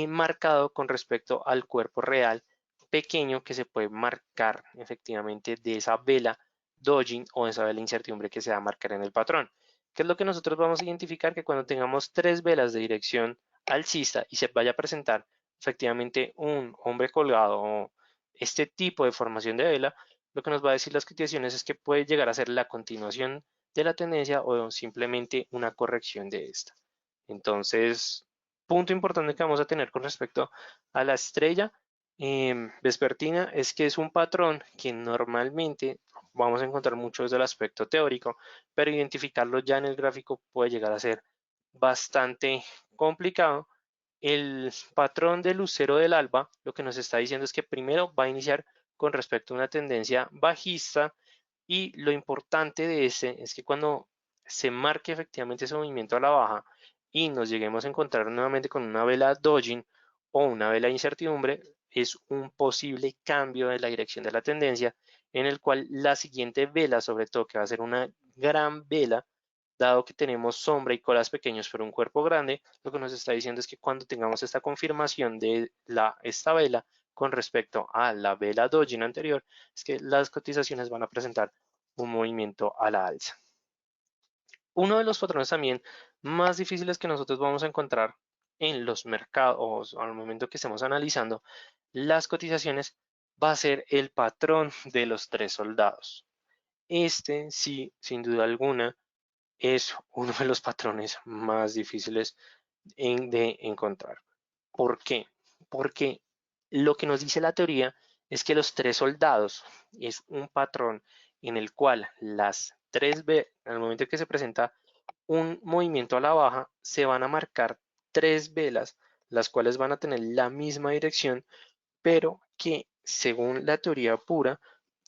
marcado con respecto al cuerpo real pequeño que se puede marcar efectivamente de esa vela dojin o esa vela incertidumbre que se va a marcar en el patrón. ¿Qué es lo que nosotros vamos a identificar? Que cuando tengamos 3 velas de dirección alcista y se vaya a presentar efectivamente un hombre colgado o este tipo de formación de vela, lo que nos va a decir las cotizaciones es que puede llegar a ser la continuación de la tendencia o simplemente una corrección de esta. Entonces, punto importante que vamos a tener con respecto a la estrella vespertina es que es un patrón que normalmente vamos a encontrar mucho desde el aspecto teórico, pero identificarlo ya en el gráfico puede llegar a ser bastante complicado. El patrón de lucero del alba lo que nos está diciendo es que primero va a iniciar con respecto a una tendencia bajista y lo importante de ese es que cuando se marque efectivamente ese movimiento a la baja y nos lleguemos a encontrar nuevamente con una vela dodging o una vela de incertidumbre, es un posible cambio de la dirección de la tendencia en el cual la siguiente vela, sobre todo que va a ser una gran vela, dado que tenemos sombra y colas pequeños pero un cuerpo grande, lo que nos está diciendo es que cuando tengamos esta confirmación de esta vela con respecto a la vela dodging anterior, es que las cotizaciones van a presentar un movimiento a la alza. Uno de los patrones también más difíciles que nosotros vamos a encontrar en los mercados al momento que estemos analizando las cotizaciones va a ser el patrón de los tres soldados. Este sí, sin duda alguna, es uno de los patrones más difíciles de encontrar. ¿Por qué? Porque lo que nos dice la teoría es que los tres soldados es un patrón en el cual las tres B, al momento que se presenta un movimiento a la baja, se van a marcar tres velas, las cuales van a tener la misma dirección, pero que según la teoría pura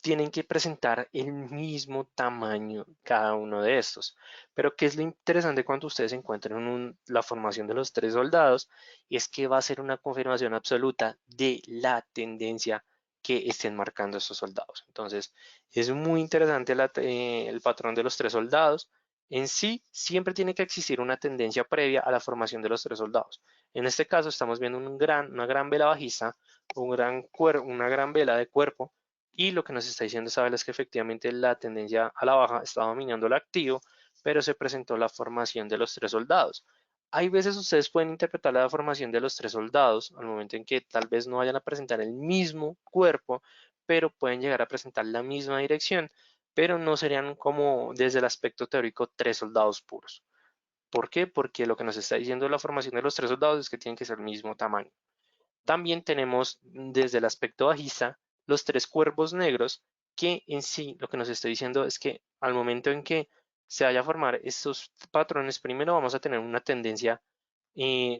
tienen que presentar el mismo tamaño cada uno de estos. Pero ¿qué es lo interesante cuando ustedes encuentran la formación de los tres soldados? Es que va a ser una confirmación absoluta de la tendencia que estén marcando estos soldados. Entonces, es muy interesante el patrón de los tres soldados. En sí, siempre tiene que existir una tendencia previa a la formación de los tres soldados. En este caso, estamos viendo una gran vela bajista, una gran vela de cuerpo, y lo que nos está diciendo esa vela es que efectivamente la tendencia a la baja está dominando el activo, pero se presentó la formación de los tres soldados. Hay veces ustedes pueden interpretar la formación de los tres soldados al momento en que tal vez no vayan a presentar el mismo cuerpo, pero pueden llegar a presentar la misma dirección, pero no serían como desde el aspecto teórico tres soldados puros. ¿Por qué? Porque lo que nos está diciendo la formación de los tres soldados es que tienen que ser el mismo tamaño. También tenemos desde el aspecto bajista los tres cuervos negros, que en sí lo que nos está diciendo es que al momento en que se vaya a formar estos patrones, primero vamos a tener una tendencia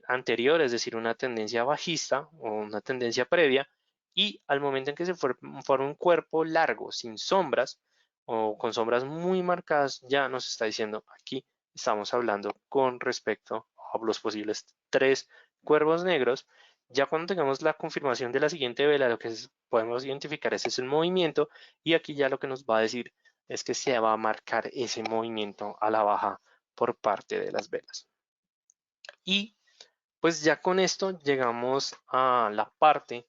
anterior, es decir, una tendencia bajista o una tendencia previa, y al momento en que se forme un cuerpo largo, sin sombras o con sombras muy marcadas, ya nos está diciendo aquí estamos hablando con respecto a los posibles tres cuervos negros. Ya cuando tengamos la confirmación de la siguiente vela, lo que podemos identificar ese es el movimiento, y aquí ya lo que nos va a decir es que se va a marcar ese movimiento a la baja por parte de las velas. Y pues ya con esto llegamos a la parte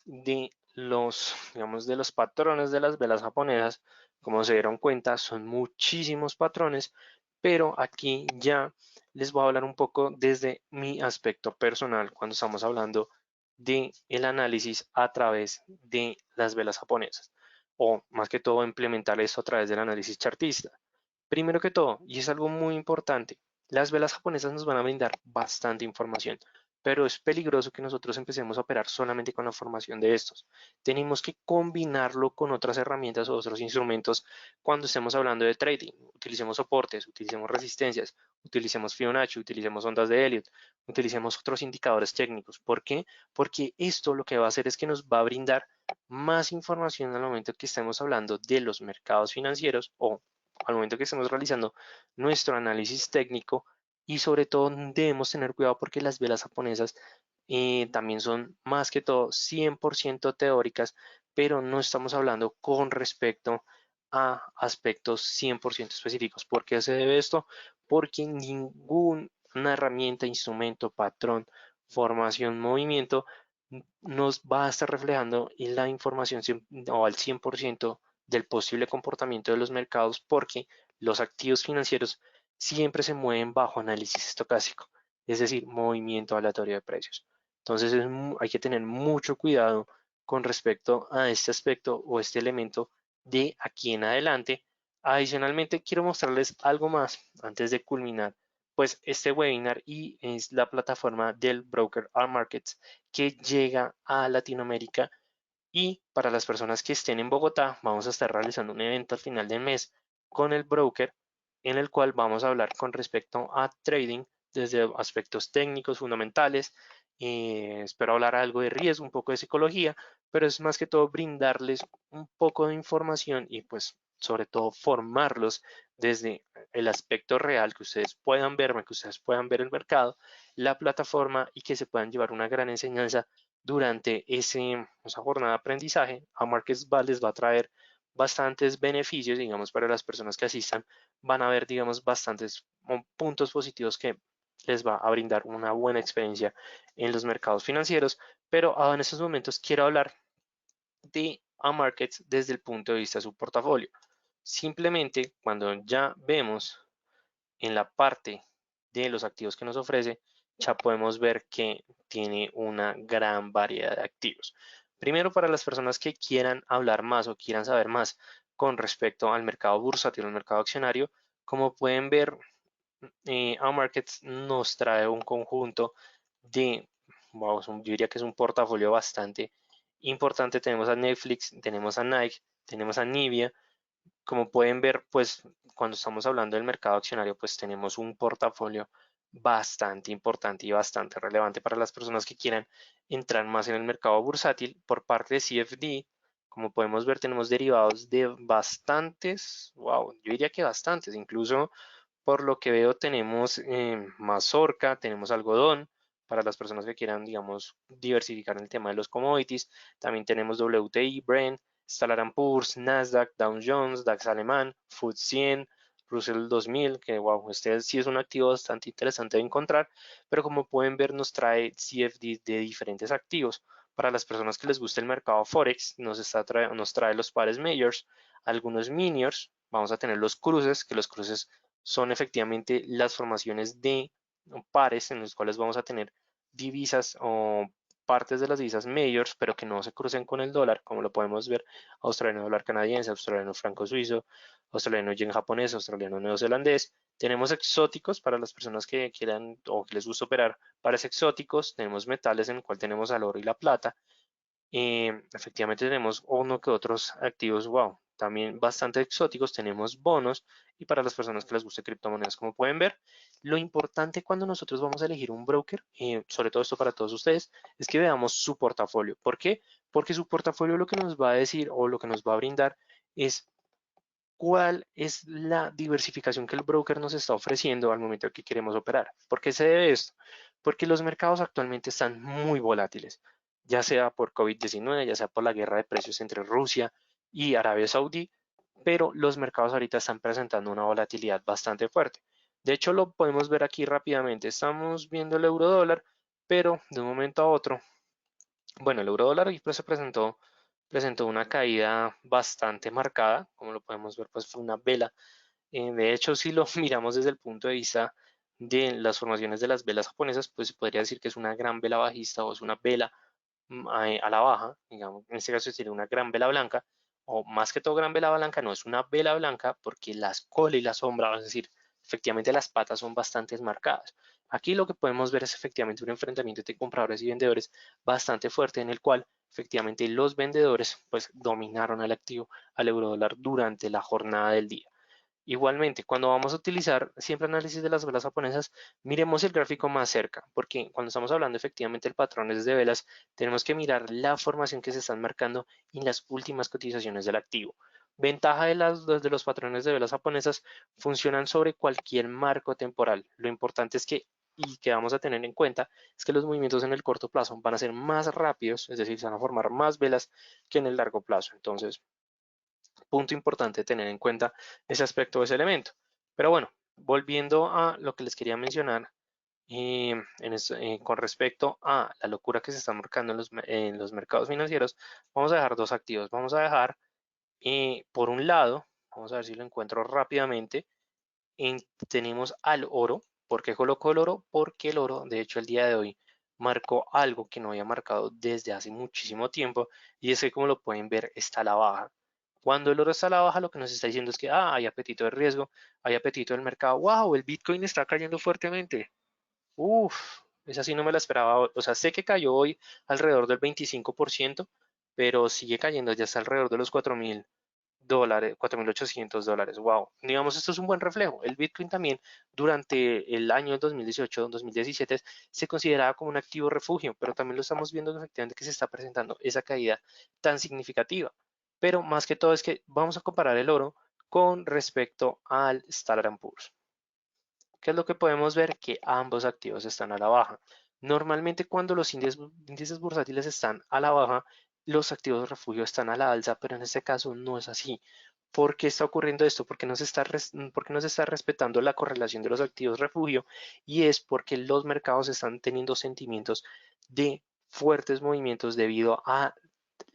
de los, digamos, de los patrones de las velas japonesas. Como se dieron cuenta, son muchísimos patrones, pero aquí ya les voy a hablar un poco desde mi aspecto personal cuando estamos hablando de el análisis a través de las velas japonesas, o más que todo implementar esto a través del análisis chartista. Primero que todo, y es algo muy importante, las velas japonesas nos van a brindar bastante información, pero es peligroso que nosotros empecemos a operar solamente con la formación de estos. Tenemos que combinarlo con otras herramientas o otros instrumentos cuando estemos hablando de trading. Utilicemos soportes, utilicemos resistencias, utilicemos Fibonacci, utilicemos ondas de Elliott, utilicemos otros indicadores técnicos. ¿Por qué? Porque esto lo que va a hacer es que nos va a brindar más información al momento que estemos hablando de los mercados financieros o al momento que estemos realizando nuestro análisis técnico, y sobre todo debemos tener cuidado porque las velas japonesas también son más que todo 100% teóricas, pero no estamos hablando con respecto a aspectos 100% específicos. ¿Por qué se debe esto? Porque ninguna herramienta, instrumento, patrón, formación, movimiento nos va a estar reflejando la información o al 100% del posible comportamiento de los mercados, porque los activos financieros siempre se mueven bajo análisis estocástico, es decir, movimiento aleatorio de precios. Entonces hay que tener mucho cuidado con respecto a este aspecto o este elemento de aquí en adelante, Adicionalmente, quiero mostrarles algo más antes de culminar pues este webinar y es la plataforma del broker Markets que llega a Latinoamérica y para las personas que estén en Bogotá vamos a estar realizando un evento al final del mes con el broker en el cual vamos a hablar con respecto a trading desde aspectos técnicos fundamentales. Espero hablar algo de riesgo, un poco de psicología, pero es más que todo brindarles un poco de información y pues sobre todo formarlos desde el aspecto real, que ustedes puedan verme, que ustedes puedan ver el mercado, la plataforma y que se puedan llevar una gran enseñanza durante esa jornada de aprendizaje. A Markets les va a traer bastantes beneficios, digamos, para las personas que asistan, van a ver, digamos, bastantes puntos positivos que les va a brindar una buena experiencia en los mercados financieros, pero en estos momentos quiero hablar de A Markets desde el punto de vista de su portafolio. Simplemente cuando ya vemos en la parte de los activos que nos ofrece, ya podemos ver que tiene una gran variedad de activos. Primero, para las personas que quieran hablar más o quieran saber más con respecto al mercado bursátil, al mercado accionario, como pueden ver, Markets nos trae un conjunto de, wow, yo diría que es un portafolio bastante importante. Tenemos a Netflix, tenemos a Nike, tenemos a Nvidia. Como pueden ver, pues cuando estamos hablando del mercado accionario, pues tenemos un portafolio bastante importante y bastante relevante para las personas que quieran entrar más en el mercado bursátil. Por parte de CFD, como podemos ver, tenemos derivados de bastantes, wow, yo diría que bastantes, incluso por lo que veo tenemos mazorca, tenemos algodón, para las personas que quieran, digamos, diversificar en el tema de los commodities. También tenemos WTI, Brent, Standard Poor's, Nasdaq, Dow Jones, DAX alemán, FTSE 100, Russell 2000, que wow, este sí es un activo bastante interesante de encontrar, pero como pueden ver nos trae CFD de diferentes activos. Para las personas que les gusta el mercado Forex, nos trae los pares Majors, algunos Miniors, vamos a tener los cruces, que los cruces son efectivamente las formaciones de pares en los cuales vamos a tener divisas o partes de las divisas majors, pero que no se crucen con el dólar, como lo podemos ver, australiano dólar canadiense, australiano franco suizo, australiano yen japonés, australiano neozelandés. Tenemos exóticos para las personas que quieran o que les gusta operar pares exóticos. Tenemos metales en el cual tenemos al oro y la plata. Efectivamente tenemos uno que otros activos, wow, también bastante exóticos, tenemos bonos y para las personas que les guste criptomonedas, como pueden ver, lo importante cuando nosotros vamos a elegir un broker, sobre todo esto para todos ustedes, es que veamos su portafolio. ¿Por qué? Porque su portafolio lo que nos va a decir o lo que nos va a brindar es cuál es la diversificación que el broker nos está ofreciendo al momento que queremos operar. ¿Por qué se debe esto? Porque los mercados actualmente están muy volátiles, ya sea por COVID-19, ya sea por la guerra de precios entre Rusia y Arabia Saudí, pero los mercados ahorita están presentando una volatilidad bastante fuerte. De hecho, lo podemos ver aquí rápidamente. Estamos viendo el euro dólar, pero de un momento a otro, bueno, el euro dólar hoy pues, presentó una caída bastante marcada, como lo podemos ver, pues fue una vela. De hecho, si lo miramos desde el punto de vista de las formaciones de las velas japonesas, pues se podría decir que es una gran vela bajista o es una vela a la baja, digamos, en este caso sería una gran vela blanca, o más que todo gran vela blanca, no es una vela blanca porque las cola y la sombra, es decir, efectivamente las patas son bastante marcadas. Aquí lo que podemos ver es efectivamente un enfrentamiento entre compradores y vendedores bastante fuerte en el cual efectivamente los vendedores pues dominaron al activo, al euro dólar durante la jornada del día. Igualmente, cuando vamos a utilizar siempre análisis de las velas japonesas, miremos el gráfico más cerca, porque cuando estamos hablando efectivamente de patrones de velas, tenemos que mirar la formación que se están marcando en las últimas cotizaciones del activo. Ventaja de los patrones de velas japonesas, funcionan sobre cualquier marco temporal. Lo importante es que, y que vamos a tener en cuenta, es que los movimientos en el corto plazo van a ser más rápidos, es decir, se van a formar más velas que en el largo plazo. Entonces, punto importante tener en cuenta ese aspecto, ese elemento. Pero bueno, volviendo a lo que les quería mencionar con respecto a la locura que se está marcando en los mercados financieros, vamos a dejar dos activos. Vamos a dejar, por un lado, vamos a ver si lo encuentro rápidamente, tenemos al oro. ¿Por qué coloco el oro? Porque el oro, de hecho, el día de hoy marcó algo que no había marcado desde hace muchísimo tiempo y es que como lo pueden ver está a la baja. Cuando el oro está a la baja, lo que nos está diciendo es que hay apetito de riesgo, hay apetito del mercado. ¡Wow! El Bitcoin está cayendo fuertemente. Uf, esa sí no me la esperaba. O sea, sé que cayó hoy alrededor del 25%, pero sigue cayendo ya está alrededor de los $4.000, $4.800. Wow. Digamos, esto es un buen reflejo. El Bitcoin también durante el año 2018-2017 se consideraba como un activo refugio, pero también lo estamos viendo efectivamente que se está presentando esa caída tan significativa. Pero más que todo es que vamos a comparar el oro con respecto al Standard Poor's. ¿Qué es lo que podemos ver? Que ambos activos están a la baja. Normalmente cuando los índices bursátiles están a la baja, los activos de refugio están a la alza, pero en este caso no es así. ¿Por qué está ocurriendo esto? Porque porque no se está respetando la correlación de los activos refugio y es porque los mercados están teniendo sentimientos de fuertes movimientos debido a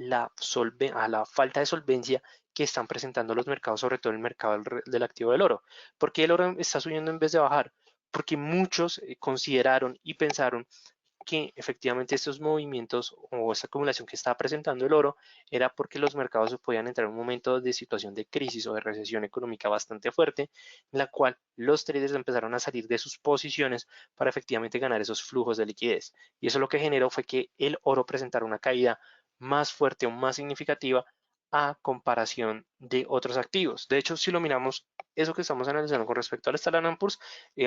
a la falta de solvencia que están presentando los mercados, sobre todo el mercado del activo del oro. ¿Por qué el oro está subiendo en vez de bajar? Porque muchos consideraron y pensaron que efectivamente estos movimientos o esta acumulación que estaba presentando el oro era porque los mercados se podían entrar en un momento de situación de crisis o de recesión económica bastante fuerte, en la cual los traders empezaron a salir de sus posiciones para efectivamente ganar esos flujos de liquidez. Y eso lo que generó fue que el oro presentara una caída más fuerte o más significativa a comparación de otros activos. De hecho, si lo miramos, eso que estamos analizando con respecto al Standard Poor's,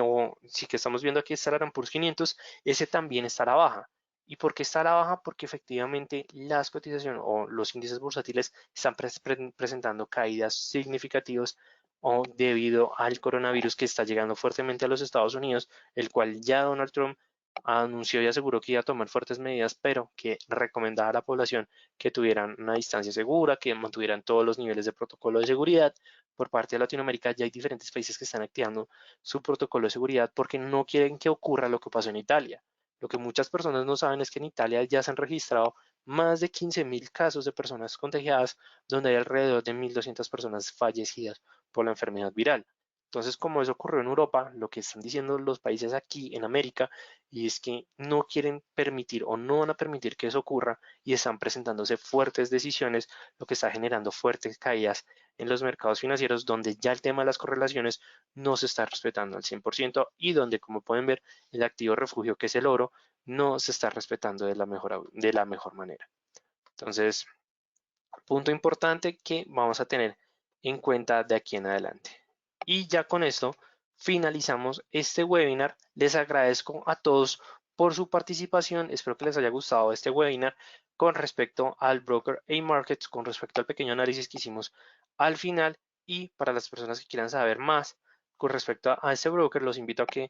o si que estamos viendo aquí Standard Poor's 500, ese también está a la baja. ¿Y por qué está a la baja? Porque efectivamente las cotizaciones o los índices bursátiles están presentando caídas significativas o debido al coronavirus que está llegando fuertemente a los Estados Unidos, el cual ya Donald Trump anunció y aseguró que iba a tomar fuertes medidas, pero que recomendaba a la población que tuvieran una distancia segura, que mantuvieran todos los niveles de protocolo de seguridad. Por parte de Latinoamérica ya hay diferentes países que están activando su protocolo de seguridad porque no quieren que ocurra lo que pasó en Italia. Lo que muchas personas no saben es que en Italia ya se han registrado más de 15.000 casos de personas contagiadas, donde hay alrededor de 1.200 personas fallecidas por la enfermedad viral. Entonces, como eso ocurrió en Europa, lo que están diciendo los países aquí en América y es que no quieren permitir o no van a permitir que eso ocurra y están presentándose fuertes decisiones, lo que está generando fuertes caídas en los mercados financieros, donde ya el tema de las correlaciones no se está respetando al 100% y donde, como pueden ver, el activo refugio que es el oro no se está respetando de la mejor manera. Entonces, punto importante que vamos a tener en cuenta de aquí en adelante. Y ya con esto finalizamos este webinar. Les agradezco a todos por su participación. Espero que les haya gustado este webinar con respecto al broker A-Markets, con respecto al pequeño análisis que hicimos al final. Y para las personas que quieran saber más con respecto a este broker, los invito a que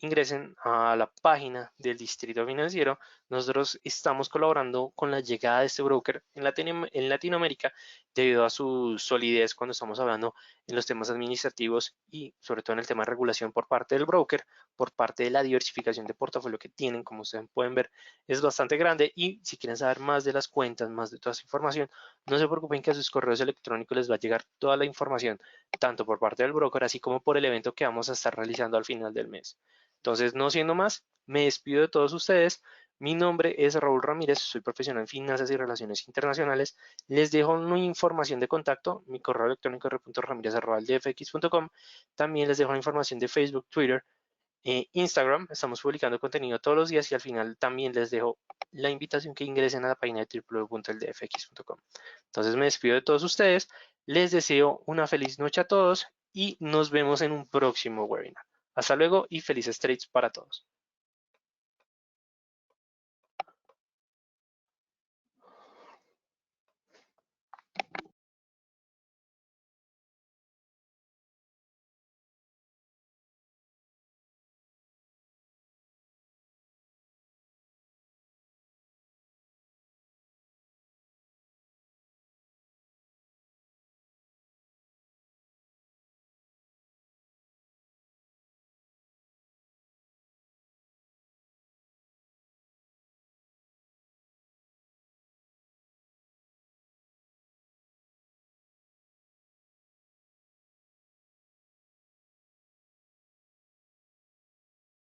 ingresen a la página del Distrito Financiero. Nosotros estamos colaborando con la llegada de este broker en Latinoamérica debido a su solidez cuando estamos hablando en los temas administrativos y sobre todo en el tema de regulación por parte del broker, por parte de la diversificación de portafolio que tienen, como ustedes pueden ver, es bastante grande y si quieren saber más de las cuentas, más de toda esa información, no se preocupen que a sus correos electrónicos les va a llegar toda la información, tanto por parte del broker así como por el evento que vamos a estar realizando al final del mes. Entonces, no siendo más, me despido de todos ustedes. Mi nombre es Raúl Ramírez, soy profesional en finanzas y relaciones internacionales. Les dejo una información de contacto, mi correo electrónico r.ramirez@dfx.com. También les dejo la información de Facebook, Twitter, Instagram. Estamos publicando contenido todos los días y al final también les dejo la invitación que ingresen a la página de www.eldfx.com. Entonces me despido de todos ustedes. Les deseo una feliz noche a todos y nos vemos en un próximo webinar. Hasta luego y felices trades para todos.